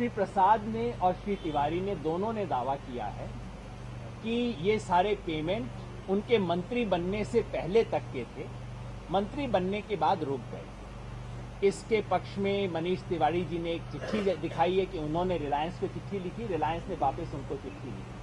श्री प्रसाद ने और श्री तिवारी ने दोनों ने दावा किया है कि ये सारे पेमेंट उनके मंत्री बनने से पहले तक के थे, मंत्री बनने के बाद रुक गए। इसके पक्ष में मनीष तिवारी जी ने एक चिट्ठी दिखाई है कि उन्होंने रिलायंस को चिट्ठी लिखी, रिलायंस ने वापस उनको चिट्ठी लिखी।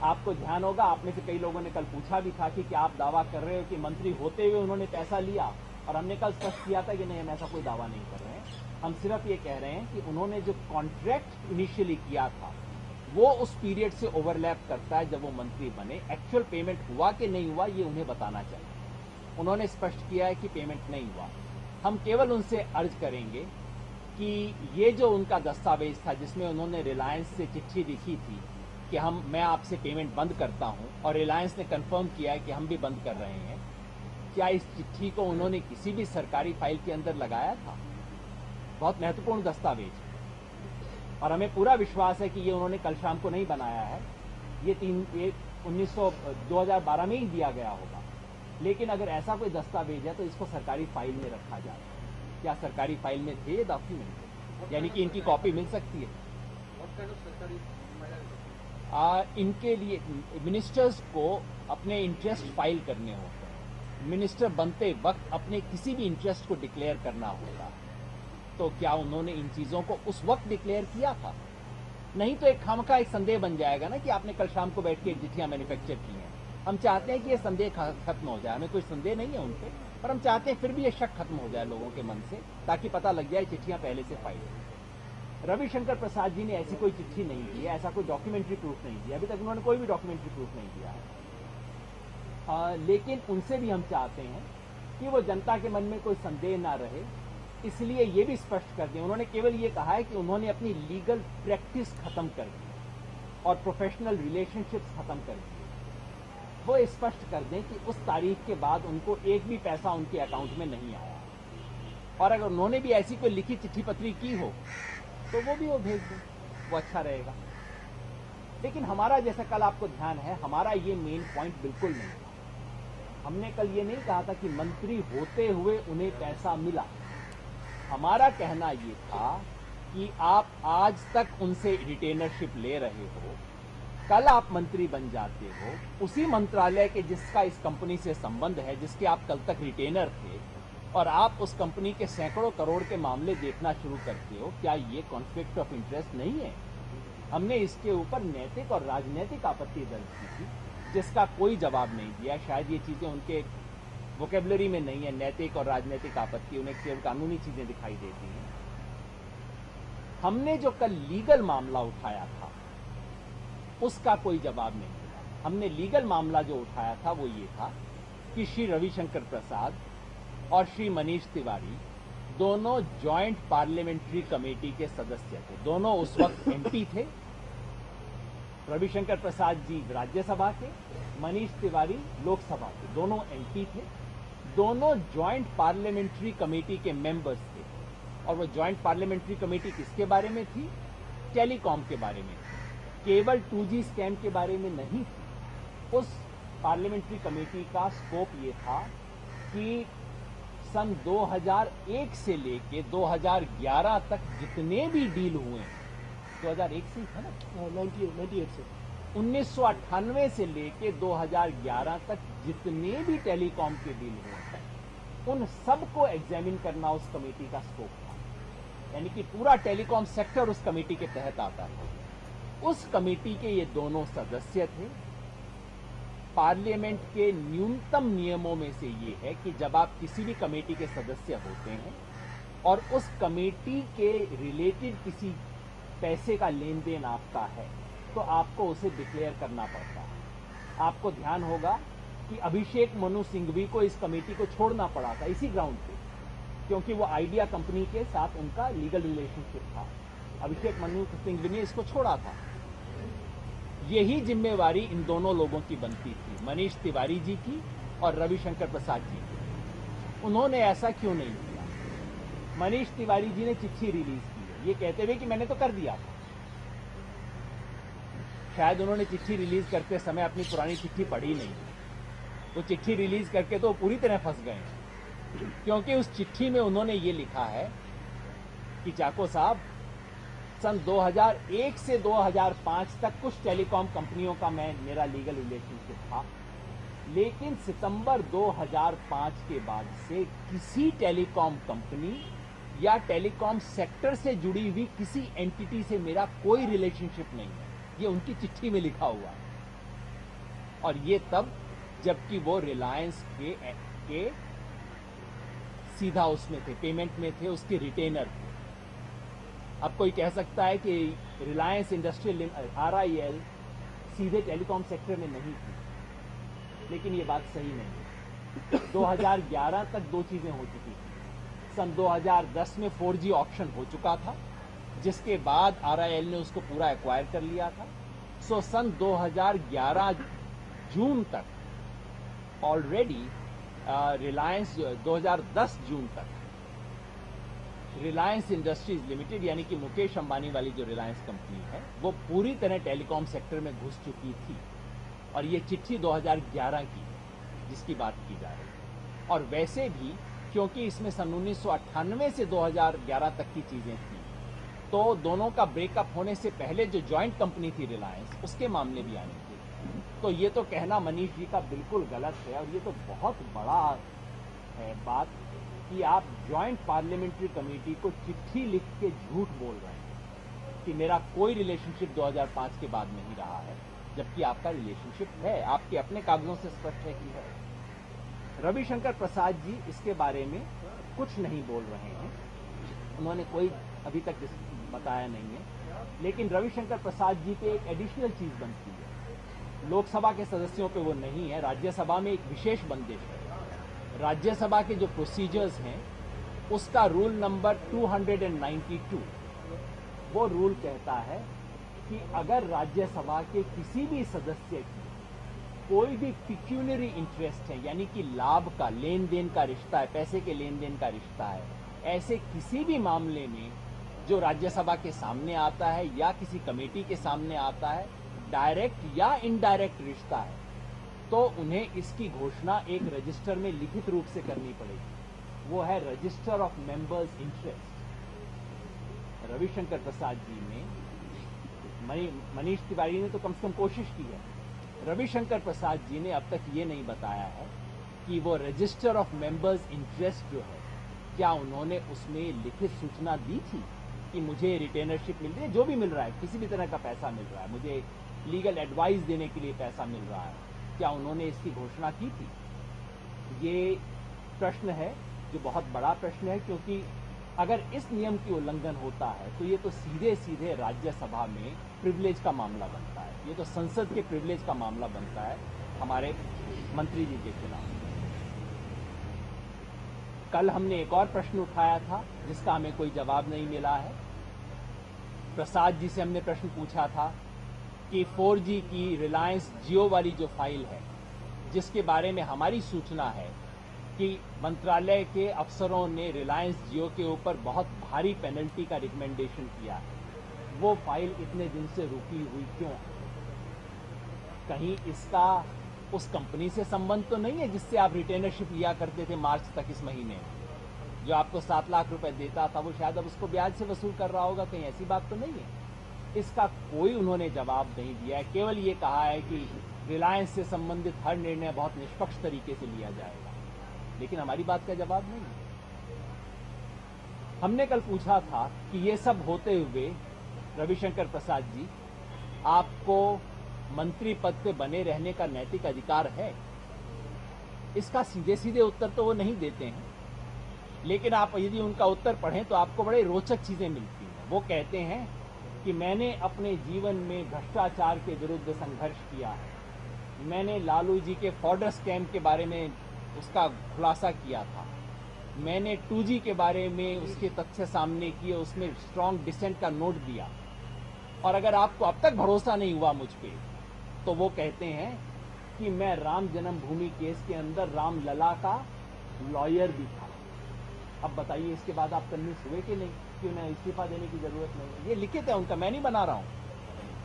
आपको ध्यान होगा, आप में से कई लोगों ने कल पूछा भी था कि क्या आप दावा कर रहे हो कि मंत्री होते हुए उन्होंने पैसा लिया, और हमने कल स्पष्ट किया था कि नहीं, हम ऐसा कोई दावा नहीं कर रहे हैं। हम सिर्फ ये कह रहे हैं कि उन्होंने जो कॉन्ट्रैक्ट इनिशियली किया था वो उस पीरियड से ओवरलैप करता है जब वो मंत्री बने। एक्चुअल पेमेंट हुआ कि नहीं हुआ ये उन्हें बताना चाहिए। उन्होंने स्पष्ट किया है कि पेमेंट नहीं हुआ। हम केवल उनसे अर्ज करेंगे कि ये जो उनका दस्तावेज था जिसमें उन्होंने रिलायंस से चिट्ठी लिखी थी कि मैं आपसे पेमेंट बंद करता हूं, और रिलायंस ने कंफर्म किया है कि हम भी बंद कर रहे हैं, क्या इस चिट्ठी को उन्होंने किसी भी सरकारी फाइल के अंदर लगाया था? बहुत महत्वपूर्ण दस्तावेज, और हमें पूरा विश्वास है कि ये उन्होंने कल शाम को नहीं बनाया है। ये 2012 में ही दिया गया होगा। लेकिन अगर ऐसा कोई दस्तावेज है तो इसको सरकारी फाइल में रखा जाए। क्या सरकारी फाइल में थे ये डॉक्यूमेंट? यानी कि इनकी कॉपी मिल सकती है। इनके लिए मिनिस्टर्स को अपने इंटरेस्ट फाइल करने होते हैं। मिनिस्टर बनते वक्त अपने किसी भी इंटरेस्ट को डिक्लेयर करना होगा। तो क्या उन्होंने इन चीजों को उस वक्त डिक्लेयर किया था? नहीं तो एक खामखा एक संदेह बन जाएगा ना कि आपने कल शाम को बैठ के चिट्ठियां मैन्युफैक्चर की हैं। हम चाहते हैं कि ये संदेह खत्म हो जाए। हमें कोई संदेह नहीं है उनपे, पर हम चाहते हैं फिर भी ये शक खत्म हो जाए लोगों के मन से, ताकि पता लग जाए चिट्ठियां पहले से फाइल है। रविशंकर प्रसाद जी ने ऐसी कोई चिट्ठी नहीं दी है, ऐसा कोई डॉक्यूमेंट्री प्रूफ नहीं दिया। अभी तक उन्होंने कोई भी डॉक्यूमेंट्री प्रूफ नहीं दिया है। लेकिन उनसे भी हम चाहते हैं कि वो जनता के मन में कोई संदेह ना रहे, इसलिए ये भी स्पष्ट कर दें। उन्होंने केवल ये कहा है कि उन्होंने अपनी लीगल प्रैक्टिस खत्म कर दी और प्रोफेशनल रिलेशनशिप्स खत्म कर दिए। वो स्पष्ट कर दें कि उस तारीख के बाद उनको एक भी पैसा उनके अकाउंट में नहीं आया, और अगर उन्होंने भी ऐसी कोई लिखी चिट्ठी पत्री की हो तो वो भी वो भेज दें, वो अच्छा रहेगा। लेकिन हमारा, जैसा कल आपको ध्यान है, हमारा ये मेन पॉइंट बिल्कुल नहीं था। हमने कल ये नहीं कहा था कि मंत्री होते हुए उन्हें पैसा मिला। हमारा कहना ये था कि आप आज तक उनसे रिटेनरशिप ले रहे हो, कल आप मंत्री बन जाते हो, उसी मंत्रालय के जिसका इस कंपनी से संबंध है, जिसके आप कल तक रिटेनर थे, और आप उस कंपनी के सैकड़ों करोड़ के मामले देखना शुरू करते हो। क्या ये कॉन्फ्लिक्ट ऑफ इंटरेस्ट नहीं है? हमने इसके ऊपर नैतिक और राजनीतिक आपत्ति दर्ज की थी, जिसका कोई जवाब नहीं दिया। शायद ये चीजें उनके वोकेबलरी में नहीं है, नैतिक और राजनीतिक आपत्ति, उन्हें केवल कानूनी चीजें दिखाई देती हैं। हमने जो कल लीगल मामला उठाया था उसका कोई जवाब नहीं मिला। हमने लीगल मामला जो उठाया था वो ये था कि श्री रविशंकर प्रसाद और श्री मनीष तिवारी दोनों जॉइंट पार्लियामेंट्री कमेटी के सदस्य थे। दोनों उस वक्त एमपी थे। रविशंकर प्रसाद जी राज्यसभा के, मनीष तिवारी लोकसभा के, दोनों एमपी थे। दोनों जॉइंट पार्लियामेंट्री कमेटी के मेंबर्स थे, और वो जॉइंट पार्लियामेंट्री कमेटी किसके बारे में थी? टेलीकॉम के बारे में थी, केवल 2G स्कैम के बारे में नहीं थी। उस पार्लियामेंट्री कमेटी का स्कोप ये था कि सन 2001 से लेके 2011 तक जितने भी डील हुए, 2001 से था ना, 98 से, 1998 से लेके 2011 तक जितने भी टेलीकॉम के डील हुए उन सबको एग्जामिन करना उस कमेटी का स्कोप था। यानी कि पूरा टेलीकॉम सेक्टर उस कमेटी के तहत आता था। उस कमेटी के ये दोनों सदस्य थे। पार्लियामेंट के न्यूनतम नियमों में से ये है कि जब आप किसी भी कमेटी के सदस्य होते हैं और उस कमेटी के रिलेटेड किसी पैसे का लेन देन आपका है तो आपको उसे डिक्लेयर करना पड़ता है। आपको ध्यान होगा कि अभिषेक मनु सिंघवी को इस कमेटी को छोड़ना पड़ा था इसी ग्राउंड पे, क्योंकि वो आइडिया कंपनी के साथ उनका लीगल रिलेशनशिप था। अभिषेक मनु सिंघवी ने इसको छोड़ा था। यही जिम्मेवारी इन दोनों लोगों की बनती थी, मनीष तिवारी जी की और रविशंकर प्रसाद जी की। उन्होंने ऐसा क्यों नहीं किया? मनीष तिवारी जी ने चिट्ठी रिलीज की है ये कहते हुए कि मैंने तो कर दिया था। शायद उन्होंने चिट्ठी रिलीज करते समय अपनी पुरानी चिट्ठी पढ़ी नहीं। वो चिट्ठी रिलीज करके तो पूरी तरह फंस गए, क्योंकि उस चिट्ठी में उन्होंने ये लिखा है कि चाको साहब, सन 2001 से 2005 तक कुछ टेलीकॉम कंपनियों का मेरा लीगल रिलेशनशिप था, लेकिन सितंबर 2005 के बाद से किसी टेलीकॉम कंपनी या टेलीकॉम सेक्टर से जुड़ी हुई किसी एंटिटी से मेरा कोई रिलेशनशिप नहीं है। ये उनकी चिट्ठी में लिखा हुआ है, और ये तब जबकि वो रिलायंस के सीधा उसमें थे, पेमेंट में थे, उसके रिटेनर थे। अब कोई कह सकता है कि रिलायंस इंडस्ट्रियल RIL सीधे टेलीकॉम सेक्टर में नहीं थी, लेकिन ये बात सही नहीं है। 2011 तक दो चीजें हो चुकी थी। सन 2010 में 4G ऑक्शन हो चुका था, जिसके बाद RIL ने उसको पूरा एक्वायर कर लिया था। सो सन 2011 जून तक ऑलरेडी रिलायंस 2010 जून तक रिलायंस इंडस्ट्रीज लिमिटेड यानी कि मुकेश अंबानी वाली जो रिलायंस कंपनी है वो पूरी तरह टेलीकॉम सेक्टर में घुस चुकी थी। और ये चिट्ठी 2011 की जिसकी बात की जा रही है। और वैसे भी क्योंकि इसमें सन 1998 से 2011 तक की चीजें थी, तो दोनों का ब्रेकअप होने से पहले जो जॉइंट कंपनी थी रिलायंस, उसके मामले भी आने थे। तो ये तो कहना मनीष जी का बिल्कुल गलत है, और ये तो बहुत बड़ा है बात कि आप जॉइंट पार्लियामेंट्री कमेटी को चिट्ठी लिख के झूठ बोल रहे हैं कि मेरा कोई रिलेशनशिप 2005 के बाद नहीं रहा है, जबकि आपका रिलेशनशिप है, आपके अपने कागजों से स्पष्ट है कि है। रविशंकर प्रसाद जी इसके बारे में कुछ नहीं बोल रहे हैं, उन्होंने कोई अभी तक बताया नहीं है। लेकिन रविशंकर प्रसाद जी पे एक एडिशनल चीज बनती है, लोकसभा के सदस्यों पे वो नहीं है, राज्यसभा में एक विशेष बंदिश है। राज्यसभा के जो प्रोसीजर्स हैं उसका रूल नंबर 292 वो रूल कहता है कि अगर राज्यसभा के किसी भी सदस्य की कोई भी पिक्यूनरी इंटरेस्ट है, यानी कि लाभ का लेन देन का रिश्ता है, पैसे के लेन देन का रिश्ता है, ऐसे किसी भी मामले में जो राज्यसभा के सामने आता है या किसी कमेटी के सामने आता है, डायरेक्ट या इनडायरेक्ट रिश्ता है, तो उन्हें इसकी घोषणा एक रजिस्टर में लिखित रूप से करनी पड़ेगी। वो है register of members interest. Ravishankar Prasad ji ने, मनीष तिवारी ने तो कम से कम कोशिश की है, रविशंकर प्रसाद जी ने अब तक ये नहीं बताया है कि वो रजिस्टर ऑफ मेंबर्स इंटरेस्ट जो है, क्या उन्होंने उसमें लिखित सूचना दी थी कि मुझे रिटेनरशिप मिल रही है, जो भी मिल रहा है, किसी भी तरह का पैसा मिल रहा है, मुझे लीगल एडवाइस देने के लिए पैसा मिल रहा है, क्या उन्होंने इसकी घोषणा की थी? ये प्रश्न है जो बहुत बड़ा प्रश्न है, क्योंकि अगर इस नियम की उल्लंघन होता है तो ये तो सीधे सीधे राज्यसभा में प्रिविलेज का मामला बनता है, ये तो संसद के प्रिविलेज का मामला बनता है हमारे मंत्री जी के खिलाफ। कल हमने एक और प्रश्न उठाया था जिसका हमें कोई जवाब नहीं मिला है। प्रसाद जी से हमने प्रश्न पूछा था कि 4G की रिलायंस जियो वाली जो फाइल है, जिसके बारे में हमारी सूचना है कि मंत्रालय के अफसरों ने रिलायंस जियो के ऊपर बहुत भारी पेनल्टी का रिकमेंडेशन किया है, वो फाइल इतने दिन से रुकी हुई क्यों? कहीं इसका उस कंपनी से संबंध तो नहीं है जिससे आप रिटेनरशिप लिया करते थे मार्च तक इस महीने, जो आपको 7 लाख रुपए देता था, वो शायद अब उसको ब्याज से वसूल कर रहा होगा, कहीं ऐसी बात तो नहीं है? इसका कोई उन्होंने जवाब नहीं दिया है, केवल ये कहा है कि रिलायंस से संबंधित हर निर्णय बहुत निष्पक्ष तरीके से लिया जाएगा, लेकिन हमारी बात का जवाब नहीं है। हमने कल पूछा था कि ये सब होते हुए रविशंकर प्रसाद जी, आपको मंत्री पद पे बने रहने का नैतिक अधिकार है? इसका सीधे सीधे उत्तर तो वो नहीं देते हैं, लेकिन आप यदि उनका उत्तर पढ़ें तो आपको बड़े रोचक चीजें मिलती हैं। वो कहते हैं कि मैंने अपने जीवन में भ्रष्टाचार के विरुद्ध संघर्ष किया है, मैंने लालू जी के फॉडर स्कैम के बारे में उसका खुलासा किया था, मैंने 2G के बारे में उसके तथ्य सामने किए, उसमें स्ट्रांग डिसेंट का नोट दिया, और अगर आपको अब तक भरोसा नहीं हुआ मुझ पे, तो वो कहते हैं कि मैं राम जन्मभूमि केस के अंदर राम लला का लॉयर भी था। अब बताइए इसके बाद आप कन्विंस हुए कि नहीं कि उन्हें इस्तीफा देने की जरूरत नहीं? ये लिखित है उनका, मैं नहीं बना रहा हूं,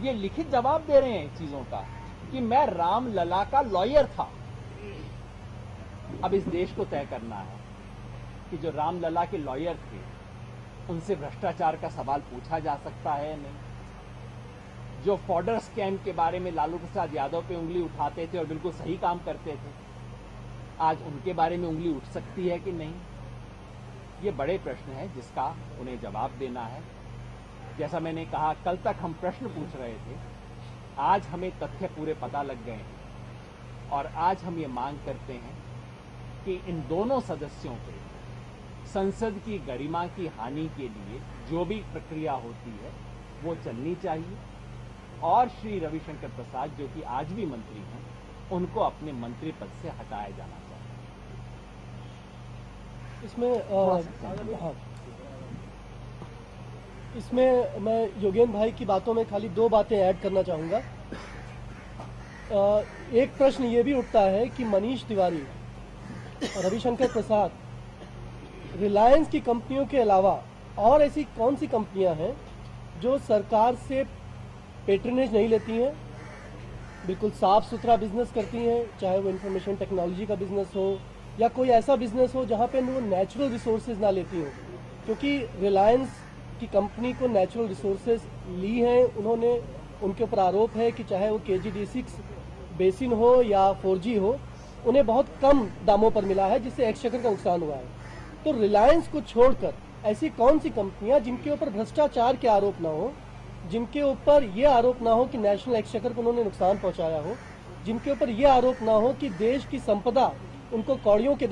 ये लिखित जवाब दे रहे हैं चीजों का कि मैं राम लला का लॉयर था। अब इस देश को तय करना है कि जो राम लला के लॉयर थे उनसे भ्रष्टाचार का सवाल पूछा जा सकता है या नहीं? जो फॉर्डर स्कैम के बारे में लालू प्रसाद यादव पे उंगली उठाते थे और बिल्कुल सही काम करते थे, आज उनके बारे में उंगली उठ सकती है कि नहीं? ये बड़े प्रश्न हैं जिसका उन्हें जवाब देना है। जैसा मैंने कहा, कल तक हम प्रश्न पूछ रहे थे, आज हमें तथ्य पूरे पता लग गए हैं और आज हम ये मांग करते हैं कि इन दोनों सदस्यों पे संसद की गरिमा की हानि के लिए जो भी प्रक्रिया होती है वो चलनी चाहिए और श्री रविशंकर प्रसाद, जो कि आज भी मंत्री हैं, उनको अपने मंत्री पद से हटाया जाना चाहिए। इसमें मैं योगेंद्र भाई की बातों में खाली 2 बातें ऐड करना चाहूँगा। एक प्रश्न ये भी उठता है कि मनीष तिवारी और रविशंकर प्रसाद रिलायंस की कंपनियों के अलावा और ऐसी कौन सी कंपनियां हैं जो सरकार से पेट्रनेज नहीं लेती हैं, बिल्कुल साफ सुथरा बिजनेस करती हैं, चाहे वो इंफॉर्मेशन टेक्नोलॉजी का बिजनेस हो या कोई ऐसा बिजनेस हो जहां पे वो नेचुरल रिसोर्सेज ना लेती हो। क्योंकि रिलायंस की कंपनी को नेचुरल रिसोर्सेज ली हैं उन्होंने, उनके ऊपर आरोप है कि चाहे वो KG-D6 बेसिन हो या 4G हो, उन्हें बहुत कम दामों पर मिला है, जिससे एक्सचेकर का नुकसान हुआ है। तो रिलायंस को छोड़कर ऐसी कौन सी कंपनियां जिनके ऊपर भ्रष्टाचार के आरोप ना हो, जिनके ऊपर ये आरोप ना हो कि नेशनल एक्सचेकर को उन्होंने नुकसान पहुंचाया हो, जिनके ऊपर ये आरोप ना हो कि देश की संपदा उनको कौड़ियों के